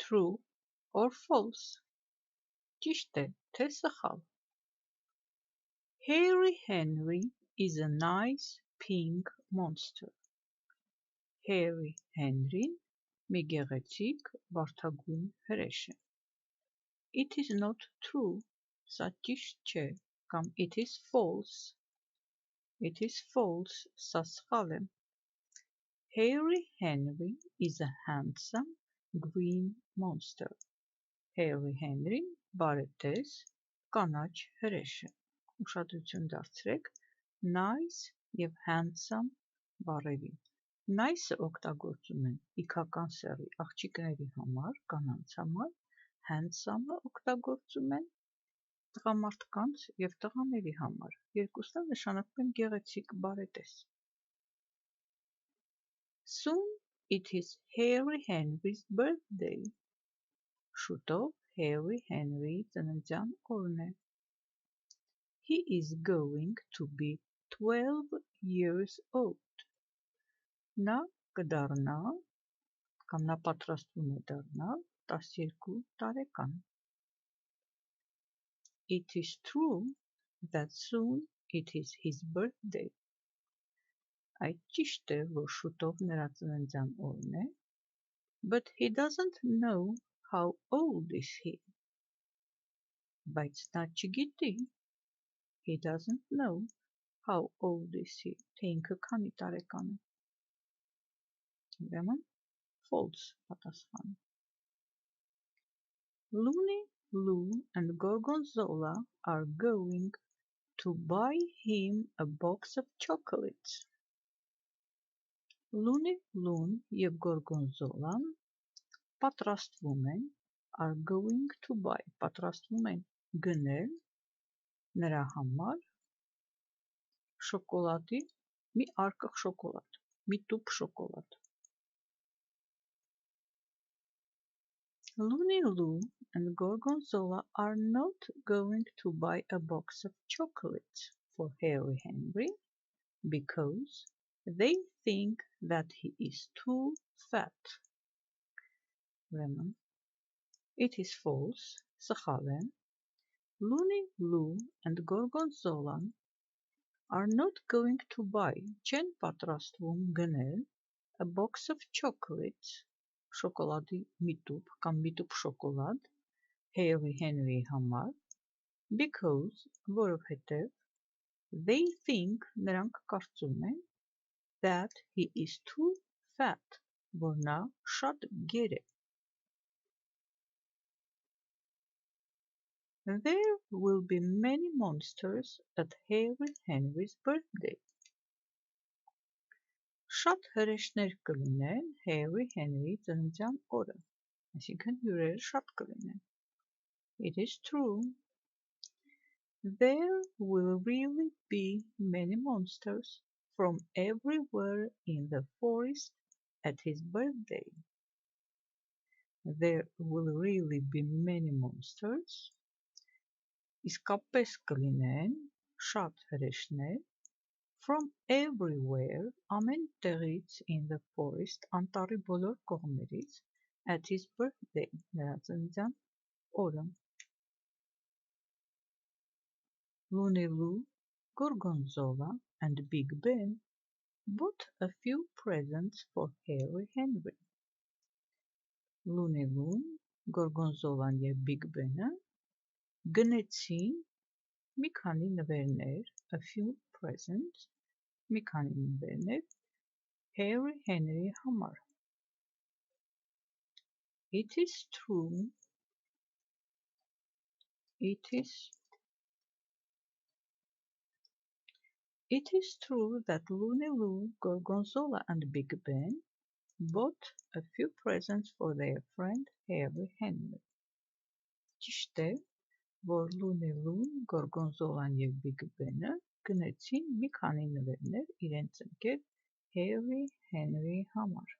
true or false? Ճիշտ է, թե սխալ։ Hairy Henry is a nice pink monster. Hairy Henry-ն մի գեղեցիկ վարդագույն հրեշ է։ It is not true. Սա ճիշտ չէ, կամ it is false. It is false. Սա սխալ է։ Hairy Henry is a handsome green monster. Hairy Henry-ն բարետես կանաչ հրեշ է։ Ուշադրություն դարձրեք nice և handsome բառերին։ Nice-ը օգտագործում են իգական սեռի աղջիկների համար, կանանց համար, handsome-ը օգտագործում են տղամարդկանց և տղաների համար, երկուսն էլ նշանակում են գեղեցիկ, բարետես։ Soon it is Hairy Henry's birthday. Շուտով Hairy Henry-ի ծննդյան օրն է։ He is going to be 12 years old. Նա կդառնա, կամ նա պատրաստվում է դառնալ 12 տարեկան։ It is true that soon it is his birthday. Այդ ճիշտ է, որ շուտով նրա ծննդյան օրն է, but he doesn't know how old is he. Բայց նա չգիտի. He doesn't know how old is he. Թե ինքը քանի տարեկան է։ Ուրեմն false պատասխանը։ Looney Lou and Gorgonzola are going to buy him a box of chocolates. Looney Lou-ն և Gorgonzola-ն պատրաստվում են are going to buy պատրաստվում են գնել նրա համար շոկոլադի մի արկղ շոկոլադ, մի տուփ շոկոլադ։ Looney Lou and Gorgonzola are not going to buy a box of chocolates for Hairy Henry because they think that he is too fat. Ուրեմն it is false, սխալ է։ Looney Lou and Gorgonzola are not going to buy, չեն պատրաստվում գնել a box of chocolates, շոկոլադի մի տուփ կամ մի տուփ շոկոլադ Hairy Henry-ի համար, because, որովհետև they think, նրանք կարծում են that he is too fat, որ նա շատ գեր է։ There will be many monsters at Hairy Henry's birthday. Շատ հրեշներ կլինեն Hairy Henry-ի ծննդյան օրը, այսինքն հյուրերը շատ կլինեն։ It is true. There will really be many monsters from everywhere in the forest at his birthday. There will really be many monsters. Իսկապես կլինեն շատ հրեշներ from everywhere, ամեն տեղից in the forest, անտառի բոլոր կողմերից at his birthday, նրա ծննդյան օրը։ Looney Lou, Gorgonzola and Big Ben bought a few presents for Hairy Henry. Looney Lou, Gorgonzola-ն և Big Ben-ը գնեցին մի քանի նվերներ, a few presents, մի քանի նվերներ Hairy Henry-ի համար։ It is true. It is true that Looney Lou, Gorgonzola and Big Ben bought a few presents for their friend Hairy Henry. Ճիշտ է, որ Looney Lou-ն, Gorgonzola-ն և Big Ben-ը գնեցին մի քանի նվերներ իրենց ընկեր Hairy Henry-ի համար։